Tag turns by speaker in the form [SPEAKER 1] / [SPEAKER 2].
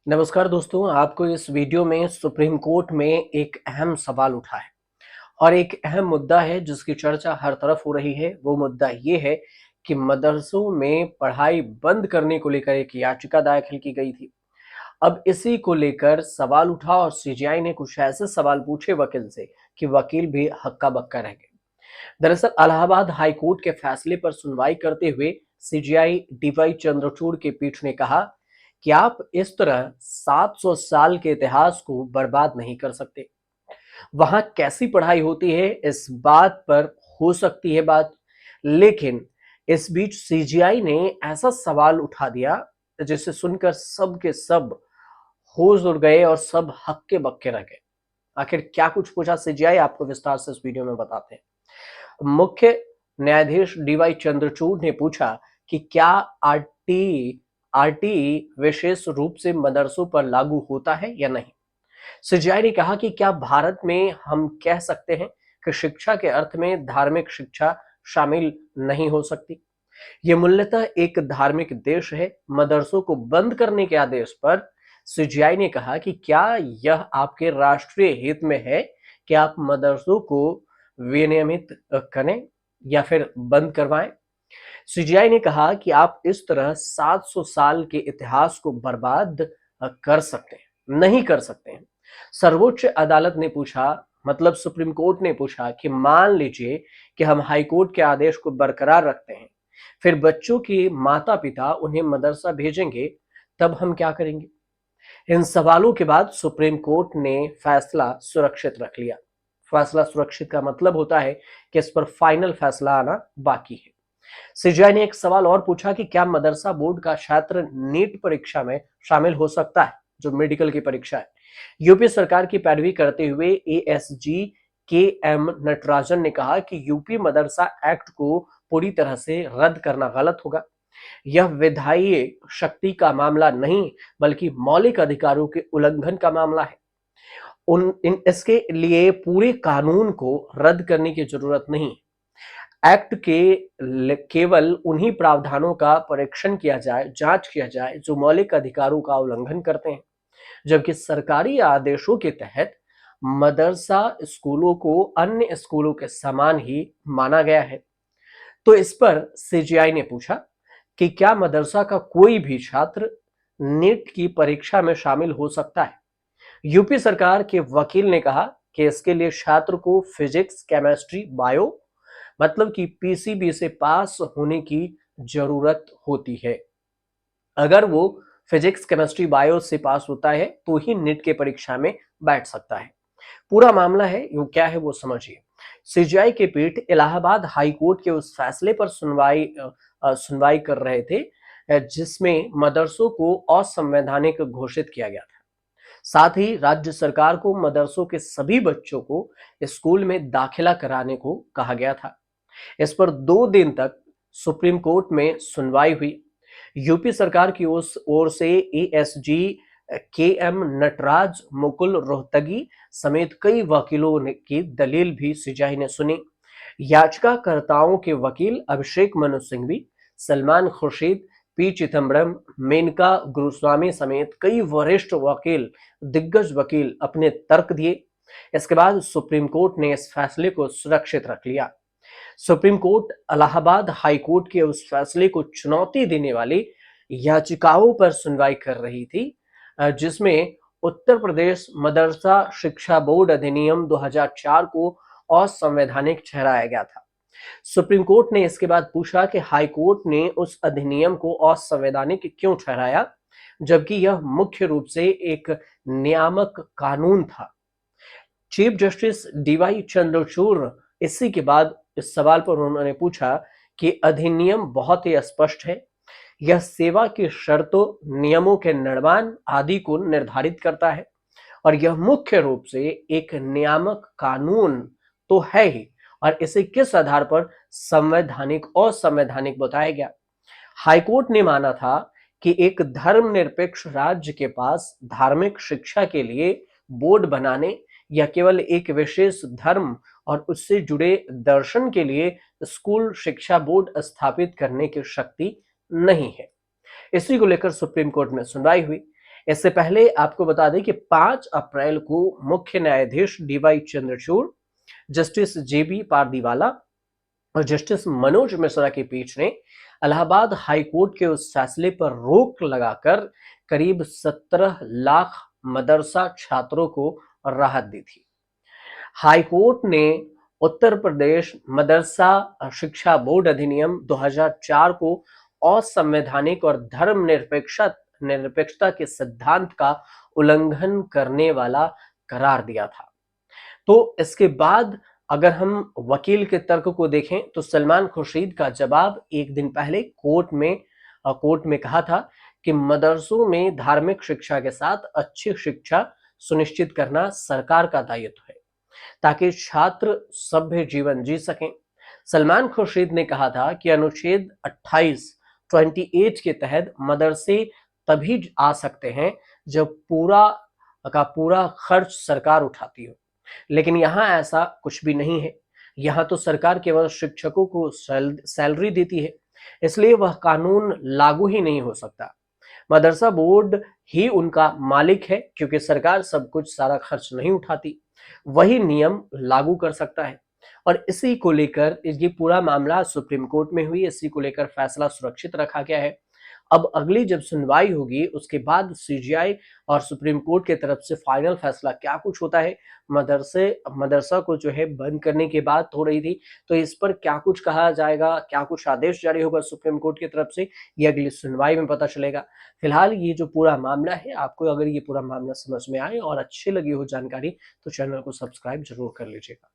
[SPEAKER 1] नमस्कार दोस्तों, आपको इस वीडियो में सुप्रीम कोर्ट में एक अहम सवाल उठा है और एक अहम मुद्दा है जिसकी चर्चा हर तरफ हो रही है। वो मुद्दा ये है कि मदरसों में पढ़ाई बंद करने को लेकर एक याचिका दाखिल की गई थी। अब इसी को लेकर सवाल उठा और सीजीआई ने कुछ ऐसे सवाल पूछे वकील से कि वकील भी हक्का बक्का रह गए। दरअसल इलाहाबाद हाई कोर्ट के फैसले पर सुनवाई करते हुए सीजीआई डीवाई चंद्रचूड़ की पीठ ने कहा कि आप इस तरह 700 साल के इतिहास को बर्बाद नहीं कर सकते। वहां कैसी पढ़ाई होती है इस बात पर हो सकती है बात, लेकिन इस बीच सीजीआई ने ऐसा सवाल उठा दिया जिसे सुनकर सब के सब होश उड़ गए और सब हक्के बक्के रह गए। आखिर क्या कुछ पूछा सीजीआई, आपको विस्तार से इस वीडियो में बताते हैं। मुख्य न्यायाधीश डीवाई चंद्रचूड़ ने पूछा कि क्या आरटी आरटीई विशेष रूप से मदरसों पर लागू होता है या नहीं। सीजीआई ने कहा कि क्या भारत में हम कह सकते हैं कि शिक्षा के अर्थ में धार्मिक शिक्षा शामिल नहीं हो सकती। ये मूलतः एक धार्मिक देश है। मदरसों को बंद करने के आदेश पर सीजीआई ने कहा कि क्या यह आपके राष्ट्रीय हित में है कि आप मदरसों को विनियमित करें या फिर बंद करवाएं। सीजीआई ने कहा कि आप इस तरह 700 साल के इतिहास को बर्बाद कर सकते हैं, नहीं कर सकते हैं। सर्वोच्च अदालत ने पूछा, मतलब सुप्रीम कोर्ट ने पूछा कि मान लीजिए कि हम हाई कोर्ट के आदेश को बरकरार रखते हैं, फिर बच्चों के माता पिता उन्हें मदरसा भेजेंगे, तब हम क्या करेंगे। इन सवालों के बाद सुप्रीम कोर्ट ने फैसला सुरक्षित रख लिया। फैसला सुरक्षित का मतलब होता है कि इस पर फाइनल फैसला आना बाकी है। सीजीआई ने एक सवाल और पूछा कि क्या मदरसा बोर्ड का छात्र नीट परीक्षा में शामिल हो सकता है, जो मेडिकल की परीक्षा है। यूपी सरकार की पैरवी करते हुए एएसजी के एम नटराजन ने कहा कि यूपी मदरसा एक्ट को पूरी तरह से रद्द करना गलत होगा। यह विधायी शक्ति का मामला नहीं बल्कि मौलिक अधिकारों के उल्लंघन का मामला है। इसके लिए पूरे कानून को रद्द करने की जरूरत नहीं। एक्ट के केवल उन्हीं प्रावधानों का परीक्षण किया जाए, जांच किया जाए जो मौलिक अधिकारों का उल्लंघन करते हैं। जबकि सरकारी आदेशों के तहत मदरसा स्कूलों को अन्य स्कूलों के समान ही माना गया है। तो इस पर सीजीआई ने पूछा कि क्या मदरसा का कोई भी छात्र नीट की परीक्षा में शामिल हो सकता है। यूपी सरकार के वकील ने कहा कि इसके लिए छात्र को फिजिक्स, केमिस्ट्री, बायो मतलब कि पीसीबी से पास होने की जरूरत होती है। अगर वो फिजिक्स, केमिस्ट्री, बायो से पास होता है तो ही नीट के परीक्षा में बैठ सकता है। पूरा मामला है वो क्या है वो समझिए। सीजीआई की पीठ इलाहाबाद हाई कोर्ट के उस फैसले पर सुनवाई कर रहे थे जिसमें मदरसों को असंवैधानिक घोषित किया गया था। साथ ही राज्य सरकार को मदरसों के सभी बच्चों को स्कूल में दाखिला कराने को कहा गया था। इस पर 2 दिन तक सुप्रीम कोर्ट में सुनवाई हुई। यूपी सरकार की ओर से एएसजी के एम नटराज, मुकुल रोहतगी समेत कई वकीलों की दलील भी सीजीआई ने सुनी। याचिकाकर्ताओं के वकील अभिषेक मनु सिंघवी, सलमान खुर्शीद, पी चिदम्बरम, मेनका गुरुस्वामी समेत कई वरिष्ठ वकील, दिग्गज वकील अपने तर्क दिए। इसके बाद सुप्रीम कोर्ट ने इस फैसले को सुरक्षित रख लिया। Supreme court Allahabad high court के उस फैसले को चुनौती देने वाली याचिकाओं पर सुनवाई कर रही थी जिसमें उत्तर प्रदेश मदरसा शिक्षा बोर्ड अधिनियम 2004 को असंवैधानिक ठहराया गया था। सुप्रीम कोर्ट ने इसके बाद पूछा कि हाई कोर्ट ने उस अधिनियम को असंवैधानिक क्यों ठहराया, जबकि यह मुख्य रूप से एक नियामक कानून था। चीफ जस्टिस डीवाई चंद्रचूड़ इसी के बाद इस सवाल पर उन्होंने पूछा कि अधिनियम बहुत ही स्पष्ट है। यह सेवा की शर्तों, नियमों के निर्माण आदि को निर्धारित करता है और यह मुख्य रूप से एक नियामक कानून तो है ही, और इसे किस आधार पर संवैधानिक और संवैधानिक बताया गया। हाईकोर्ट ने माना था कि एक धर्मनिरपेक्ष राज्य के पास धार्मिक शिक्षा के लिए बोर्ड बनाने या केवल एक विशेष धर्म और उससे जुड़े दर्शन के लिए स्कूल शिक्षा बोर्ड स्थापित करने की शक्ति नहीं है। इसी को लेकर सुप्रीम कोर्ट में सुनवाई हुई। इससे पहले आपको बता दें कि 5 अप्रैल को मुख्य न्यायाधीश डीवाई चंद्रचूड़, जस्टिस जेबी पारदीवाला और जस्टिस मनोज मिश्रा की पीठ ने इलाहाबाद हाई कोर्ट के उस फैसले पर रोक लगाकर करीब 17 लाख मदरसा छात्रों को राहत दी थी। हाई कोर्ट ने उत्तर प्रदेश मदरसा शिक्षा बोर्ड अधिनियम 2004 को असंवैधानिक और निरपेक्षता के सिद्धांत का उल्लंघन करने वाला करार दिया था। तो इसके बाद अगर हम वकील के तर्क को देखें तो सलमान खुर्शीद का जवाब एक दिन पहले कोर्ट में कहा था कि मदरसों में धार्मिक शिक्षा के साथ अच्छी शिक्षा सुनिश्चित करना सरकार का दायित्व है ताकि छात्र सभ्य जीवन जी सकें। सलमान खुर्शीद ने कहा था कि अनुच्छेद 28 के तहत मदरसे तभी आ सकते हैं जब पूरा खर्च सरकार उठाती हो, लेकिन यहाँ ऐसा कुछ भी नहीं है। यहाँ तो सरकार केवल शिक्षकों को सैलरी देती है, इसलिए वह कानून लागू ही नहीं हो सकता। मदरसा बोर्ड ही उनका मालिक है, क्योंकि सरकार सब कुछ सारा खर्च नहीं उठाती, वही नियम लागू कर सकता है। और इसी को लेकर ये पूरा मामला सुप्रीम कोर्ट में हुई, इसी को लेकर फैसला सुरक्षित रखा गया है। अब अगली जब सुनवाई होगी उसके बाद सीजीआई और सुप्रीम कोर्ट की तरफ से फाइनल फैसला क्या कुछ होता है। मदरसा को जो है बंद करने की बात हो रही थी, तो इस पर क्या कुछ कहा जाएगा, क्या कुछ आदेश जारी होगा सुप्रीम कोर्ट की तरफ से, ये अगली सुनवाई में पता चलेगा। फिलहाल ये जो पूरा मामला है, आपको अगर ये पूरा मामला समझ में आए और अच्छी लगी हो जानकारी, तो चैनल को सब्सक्राइब जरूर कर लीजिएगा।